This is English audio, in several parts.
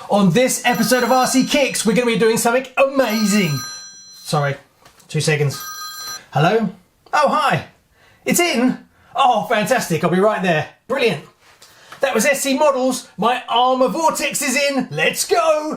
On this episode of RCKicks, we're going to be doing something amazing. Sorry, 2 seconds. Hello? Oh, hi. It's in? Oh, fantastic. I'll be right there. Brilliant. That was SC Models. My Arrma Vorteks is in. Let's go.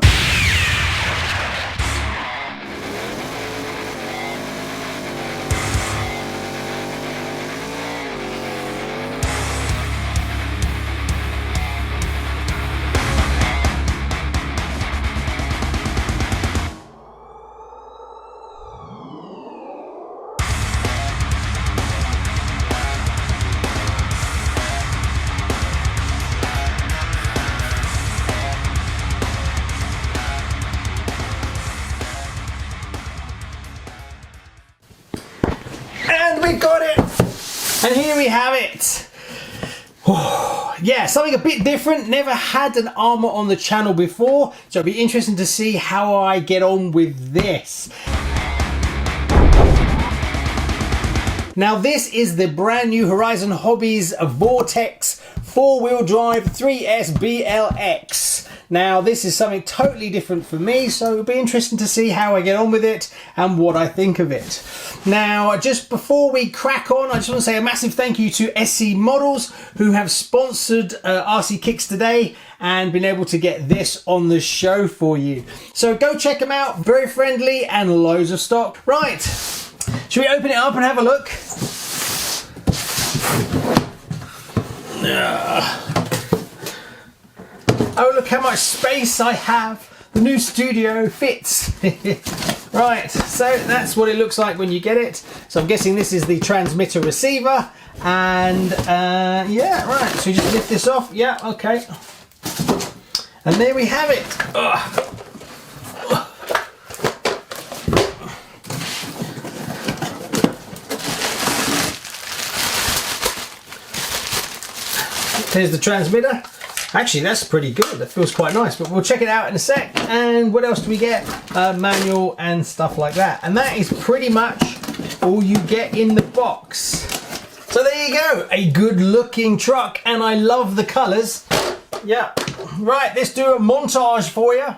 We got it, and here we have it. Oh, yeah, something a bit different. Never had an Arrma on the channel before, so it'll be interesting to see how I get on with this. Now this is the brand new Horizon Hobbies Vorteks 4-wheel drive 3S BLX. Now this is something totally different for me, so it'll be interesting to see how I get on with it and what I think of it. Now just before we crack on, I just want to say a massive thank you to SC Models who have sponsored RCKicks today and been able to get this on the show for you. So go check them out, very friendly and loads of stock. Right, should we open it up and have a look? Oh, look how much space I have. The new studio fits. Right, so that's what it looks like when you get it. So I'm guessing this is the transmitter receiver. And yeah, right, so you just lift this off. Yeah, okay. And there we have it. Ugh. Here's the transmitter. Actually, that's pretty good. That feels quite nice, but we'll check it out in a sec. And what else do we get? Manual and stuff like that. And that is pretty much all you get in the box. So there you go, a good looking truck, and I love the colors. Yeah, right, let's do a montage for you.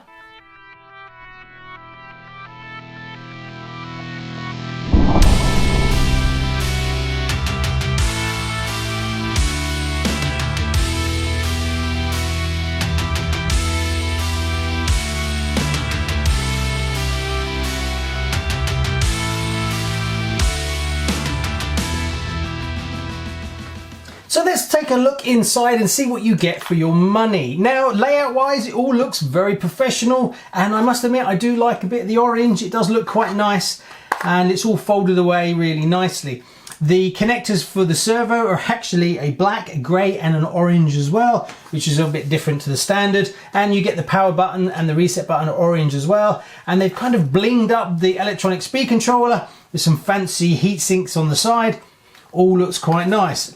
So let's take a look inside and see what you get for your money. Now, layout wise, it all looks very professional, and I must admit, I do like a bit of the orange. It does look quite nice, and it's all folded away really nicely. The connectors for the servo are actually a black, a grey and an orange as well, which is a bit different to the standard. And you get the power button and the reset button orange as well. And they've kind of blinged up the electronic speed controller with some fancy heat sinks on the side. All looks quite nice.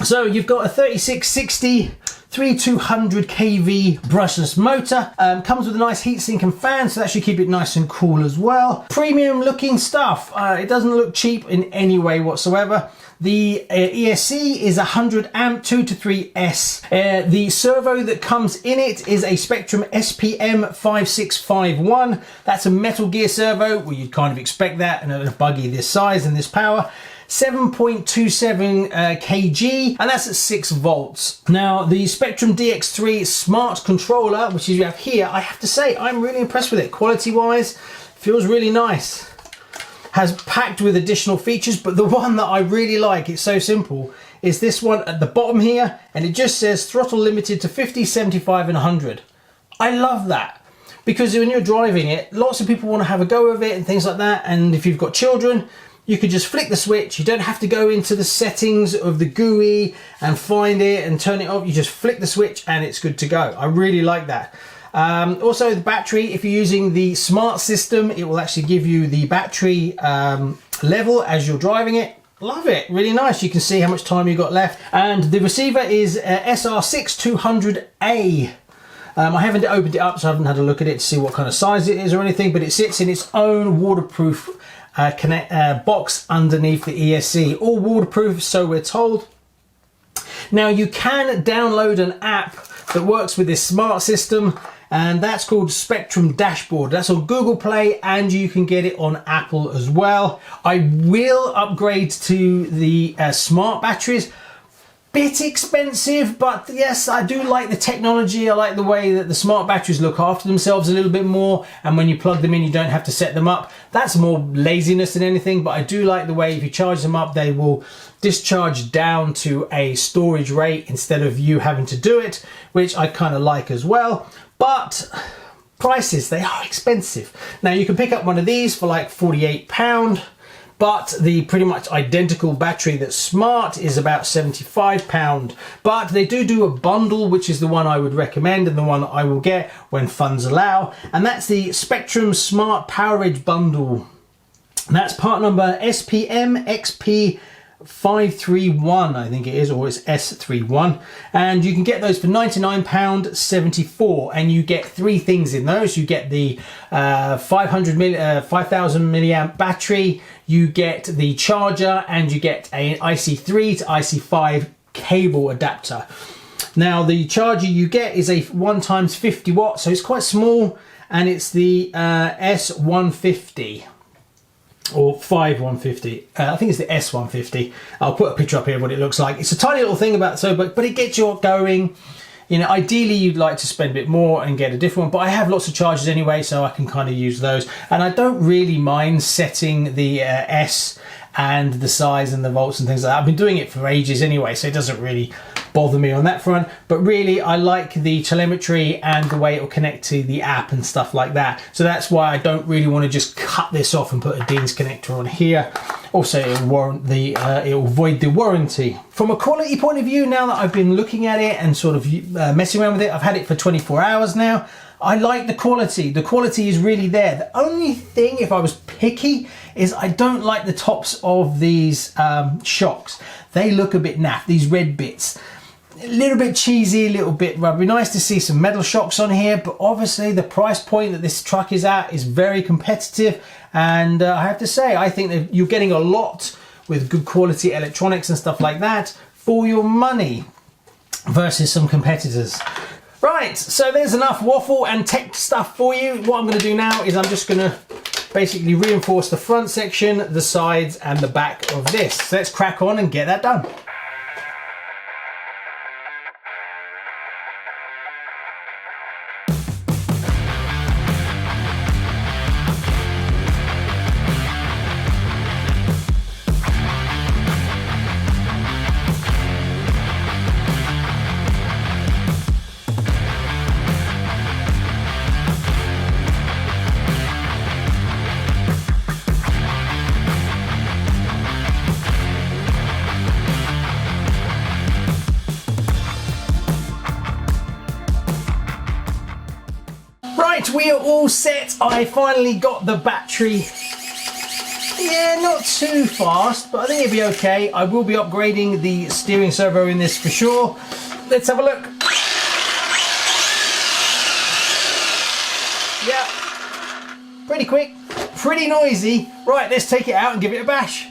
So you've got a 3660 3200 kV brushless motor. Comes with a nice heatsink and fan, so that should keep it nice and cool as well. Premium looking stuff. It doesn't look cheap in any way whatsoever. The ESC is 100 amp 2 to 3S. The servo that comes in it is a Spectrum SPM 5651. That's a Metal Gear servo. Well, you'd kind of expect that in a buggy this size and this power. 7.27 kg, and that's at 6 volts. Now, the Spectrum DX3 smart controller, which you have here, I have to say, I'm really impressed with it. Quality-wise, feels really nice. Has packed with additional features, but the one that I really like, it's so simple, is this one at the bottom here, and it just says throttle limited to 50, 75, and 100. I love that, because when you're driving it, lots of people want to have a go of it and things like that, and if you've got children, you could just flick the switch. You don't have to go into the settings of the GUI and find it and turn it off. You just flick the switch and it's good to go. I really like that. Also the battery, if you're using the smart system, it will actually give you the battery level as you're driving it. Love it, really nice. You can see how much time you've got left. And the receiver is SR6200A. I haven't opened it up, so I haven't had a look at it to see what kind of size it is or anything, but it sits in its own waterproof box underneath the ESC. All waterproof, so we're told. Now you can download an app that works with this smart system, and that's called Spectrum Dashboard. That's on Google Play, and you can get it on Apple as well. I will upgrade to the smart batteries. Bit expensive, but yes, I do like the technology. I like the way that the smart batteries look after themselves a little bit more, and when you plug them in you don't have to set them up. That's more laziness than anything, but I do like the way if you charge them up they will discharge down to a storage rate instead of you having to do it, which I kind of like as well. But prices, they are expensive. Now you can pick up one of these for like £48, but the pretty much identical battery that's smart is about £75. But they do a bundle, which is the one I would recommend and the one I will get when funds allow, and that's the Spectrum Smart Power Edge bundle. And that's part number SPM XP 531, I think it is, or it's S31, and you can get those for £99.74, and you get three things in those. You get the 5000 milliamp battery, you get the charger, and you get an IC3 to IC5 cable adapter. Now the charger you get is a 1x50 watt, so it's quite small, and it's the S150. Or 5150. I think it's the S150. I'll put a picture up here of what it looks like. It's a tiny little thing about so, but it gets you going. You know, ideally you'd like to spend a bit more and get a different one, but I have lots of chargers anyway, so I can kind of use those. And I don't really mind setting the S and the size and the volts and things like that. I've been doing it for ages anyway, so it doesn't really bother me on that front. But really, I like the telemetry and the way it will connect to the app and stuff like that. So that's why I don't really want to just cut this off and put a Dean's connector on here. Also, it will void the warranty. From a quality point of view, now that I've been looking at it and sort of messing around with it, I've had it for 24 hours now. I like the quality. The quality is really there. The only thing, if I was picky, is I don't like the tops of these shocks. They look a bit naff, these red bits. A little bit cheesy, a little bit rubbery. Nice to see some metal shocks on here, but obviously the price point that this truck is at is very competitive, and I have to say, I think that you're getting a lot with good quality electronics and stuff like that for your money versus some competitors. Right, so there's enough waffle and tech stuff for you. What I'm going to do now is I'm just going to basically reinforce the front section, the sides and the back of this. So let's crack on and get that done. Right, we are all set. I finally got the battery. Yeah, not too fast, but I think it'll be okay. I will be upgrading the steering servo in this for sure. Let's have a look. Yeah, pretty quick, pretty noisy. Right, let's take it out and give it a bash.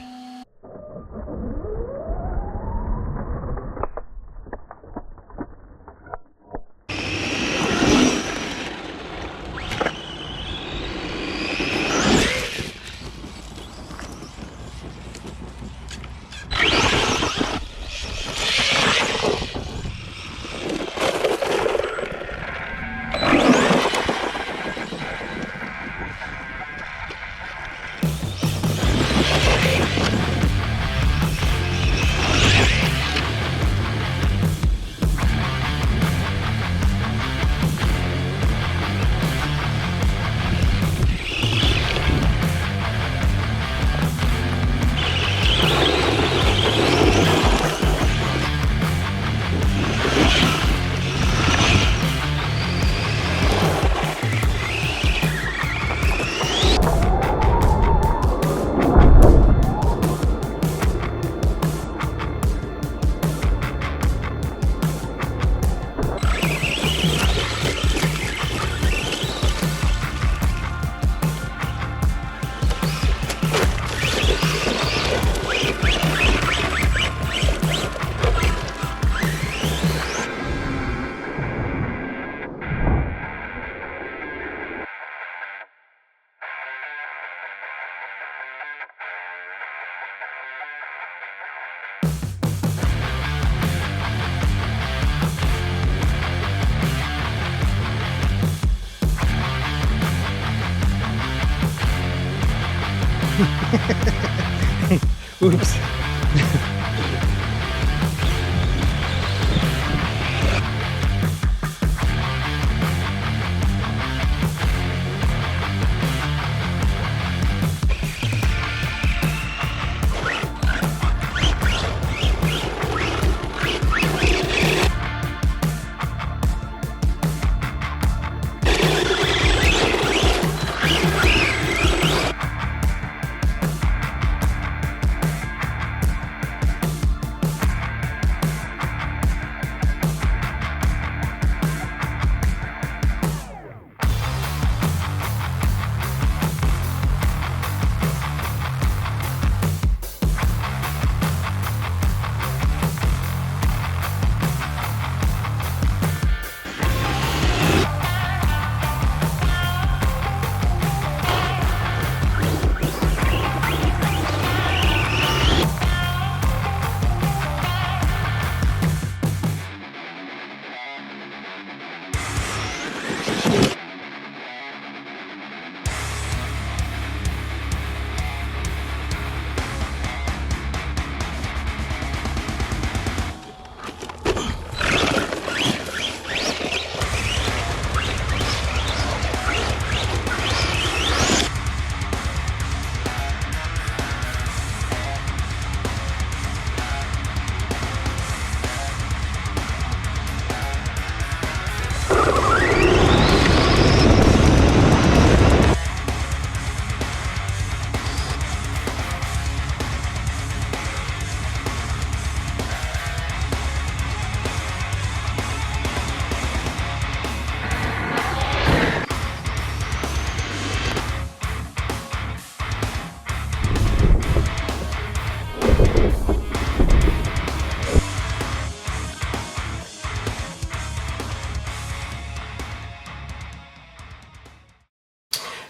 Oops.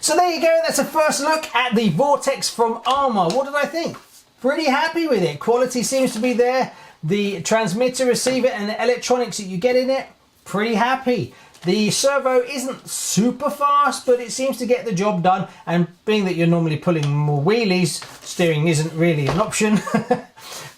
So there you go, that's a first look at the Vorteks from Arrma. What did I think? Pretty happy with it. Quality seems to be there. The transmitter, receiver and the electronics that you get in it, pretty happy. The servo isn't super fast, but it seems to get the job done. And being that you're normally pulling more wheelies, steering isn't really an option.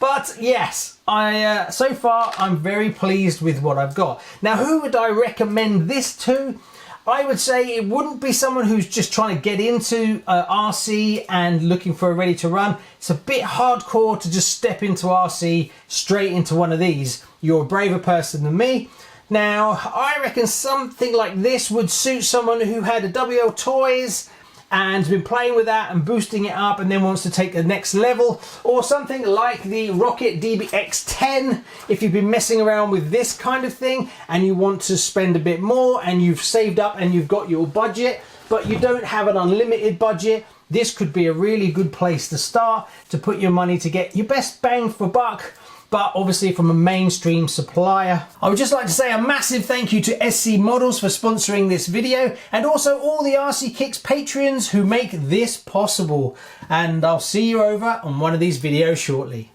But yes, so far I'm very pleased with what I've got. Now, who would I recommend this to? I would say it wouldn't be someone who's just trying to get into RC and looking for a ready to run. It's a bit hardcore to just step into RC straight into one of these. You're a braver person than me. Now, I reckon something like this would suit someone who had a WL Toys and been playing with that and boosting it up and then wants to take the next level, or something like the Rocket DBX10 if you've been messing around with this kind of thing and you want to spend a bit more and you've saved up and you've got your budget but you don't have an unlimited budget. This could be a really good place to start to put your money to get your best bang for buck, but obviously from a mainstream supplier. I would just like to say a massive thank you to SC Models for sponsoring this video, and also all the RCKicks Patreons who make this possible. And I'll see you over on one of these videos shortly.